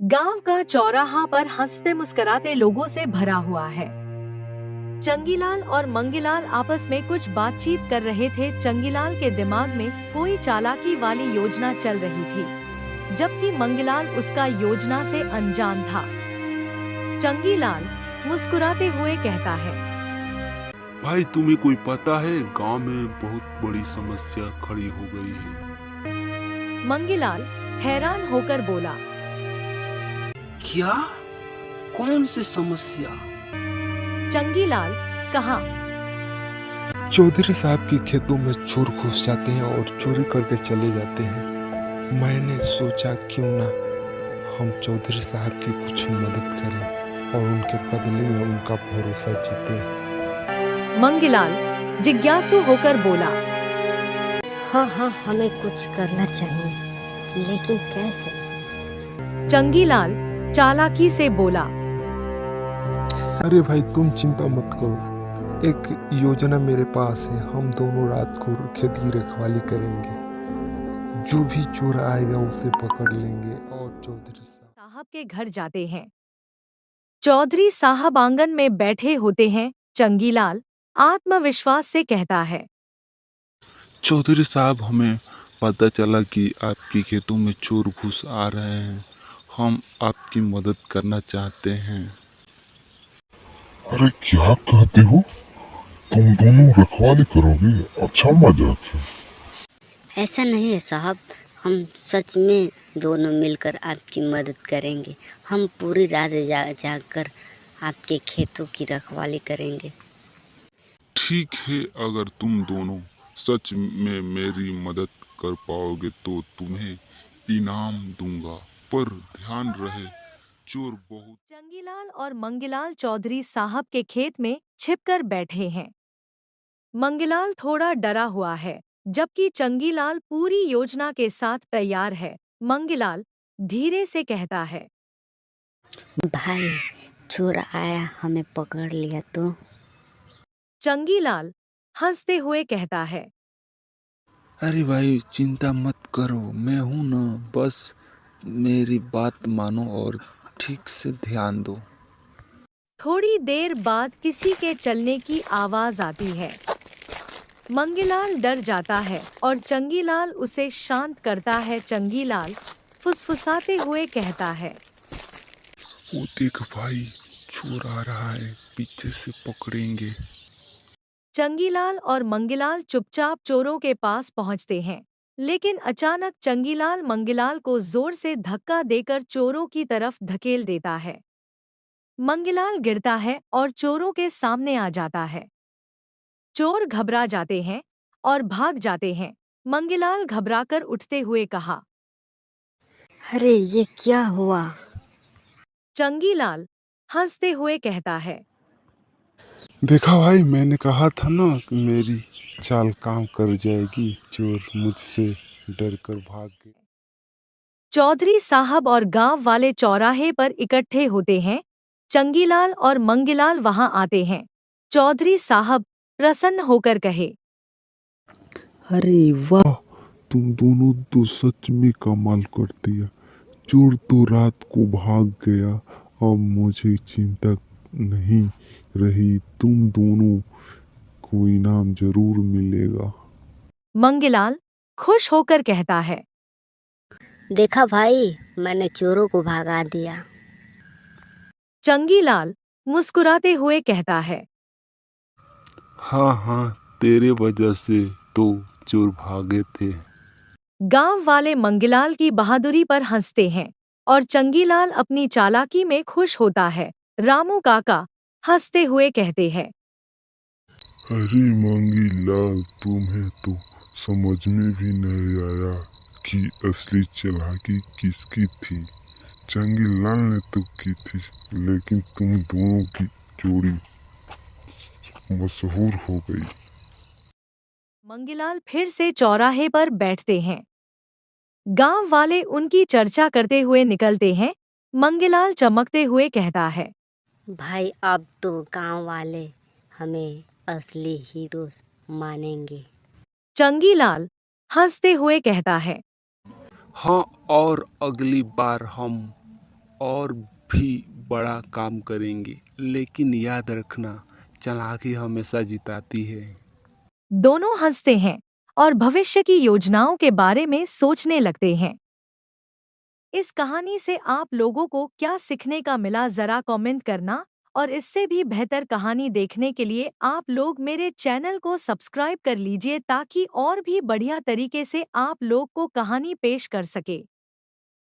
गांव का चौराहा पर हंसते मुस्कुराते लोगों से भरा हुआ है। चंगीलाल और मंगीलाल आपस में कुछ बातचीत कर रहे थे। चंगीलाल के दिमाग में कोई चालाकी वाली योजना चल रही थी, जबकि मंगीलाल उसका योजना से अनजान था। चंगीलाल मुस्कुराते हुए कहता है, भाई तुम्हें कोई पता है, गांव में बहुत बड़ी समस्या खड़ी हो गई है। मंगीलाल हैरान होकर बोला, क्या? कौन सी समस्या? चंगीलाल कहा, चौधरी साहब के खेतों में चोर घुस जाते हैं और चोरी करके चले जाते हैं। मैंने सोचा क्यों ना हम चौधरी साहब की कुछ मदद करें और उनके बदले में उनका भरोसा जीते। मंगीलाल जिज्ञासु होकर बोला, हाँ, हमें कुछ करना चाहिए, लेकिन कैसे? चंगीलाल चालाकी से बोला, अरे भाई तुम चिंता मत करो, एक योजना मेरे पास है। हम दोनों रात को खेत की रखवाली करेंगे, जो भी चोर आएगा उसे पकड़ लेंगे और चौधरी साहब के घर जाते हैं। चौधरी साहब आंगन में बैठे होते हैं। चंगीलाल आत्मविश्वास से कहता है, चौधरी साहब, हमें पता चला कि आपके खेतों में चोर घुस आ रहे हैं। हम आपकी मदद करना चाहते हैं। अरे क्या कहते हो? तुम दोनों रखवाली करोगे? अच्छा मजाक है। ऐसा नहीं है साहब, हम सच में दोनों मिलकर आपकी मदद करेंगे। हम पूरी रात जाग कर आपके खेतों की रखवाली करेंगे। ठीक है, अगर तुम दोनों सच में मेरी मदद कर पाओगे तो तुम्हें इनाम दूंगा, पर ध्यान रहे चोर बहुत। चंगीलाल और मंगीलाल चौधरी साहब के खेत में छिपकर बैठे हैं। मंगीलाल थोड़ा डरा हुआ है, जबकि चंगीलाल पूरी योजना के साथ तैयार है। मंगीलाल धीरे से कहता है, भाई, चोर आया, हमें पकड़ लिया तो? चंगीलाल हंसते हुए कहता है, अरे भाई चिंता मत करो, मैं हूं ना, बस मेरी बात मानो और ठीक से ध्यान दो। थोड़ी देर बाद किसी के चलने की आवाज आती है। मंगीलाल डर जाता है और चंगीलाल उसे शांत करता है। चंगीलाल फुसफुसाते हुए कहता है, वो देख भाई, चोर आ रहा है, पीछे से पकड़ेंगे। चंगीलाल और मंगीलाल चुपचाप चोरों के पास पहुंचते हैं, लेकिन अचानक चंगीलाल मंगीलाल को जोर से धक्का देकर चोरों की तरफ धकेल देता है। मंगीलाल गिरता है और चोरों के सामने आ जाता है। चोर घबरा जाते हैं और भाग जाते हैं। मंगीलाल घबराकर उठते हुए कहा, अरे ये क्या हुआ? चंगीलाल हंसते हुए कहता है, देखा भाई, मैंने कहा था ना कि मेरी चाल काम कर जाएगी। चोर मुझसे डर कर भाग गए। चौधरी साहब और गांव वाले चौराहे पर इकट्ठे होते हैं। चंगीलाल और मंगीलाल वहां आते हैं। चौधरी साहब प्रसन्न होकर कहे, अरे वाह, तुम दोनों तो सच में कमाल कर दिया। चोर तो रात को भाग गया, अब मुझे चिंता नहीं रही। तुम दोनों को इनाम जरूर मिलेगा। मंगीलाल खुश होकर कहता है, देखा भाई, मैंने चोरों को भगा दिया। चंगीलाल मुस्कुराते हुए कहता है, हाँ हाँ, तेरे वजह से तो चोर भागे थे। गांव वाले मंगीलाल की बहादुरी पर हंसते हैं और चंगीलाल अपनी चालाकी में खुश होता है। रामू काका हंसते हुए कहते हैं, अरे मंगीलाल, तुम्हें तो समझ में भी नहीं आया कि असली चालाकी किसकी थी। चंगीलाल ने तो की थी, लेकिन तुम दोनों की जोड़ी मशहूर हो गई। मंगीलाल फिर से चौराहे पर बैठते हैं। गांव वाले उनकी चर्चा करते हुए निकलते हैं। मंगीलाल चमकते हुए कहता है, भाई, अब तो गांव वाले हमें असली हीरो मानेंगे। चंगीलाल हंसते हुए कहता है, हाँ, और अगली बार हम और भी बड़ा काम करेंगे, लेकिन याद रखना, चालाकी हमेशा जिताती है। दोनों हंसते हैं और भविष्य की योजनाओं के बारे में सोचने लगते हैं। इस कहानी से आप लोगों को क्या सीखने का मिला जरा कमेंट करना, और इससे भी बेहतर कहानी देखने के लिए आप लोग मेरे चैनल को सब्सक्राइब कर लीजिए ताकि और भी बढ़िया तरीके से आप लोग को कहानी पेश कर सके।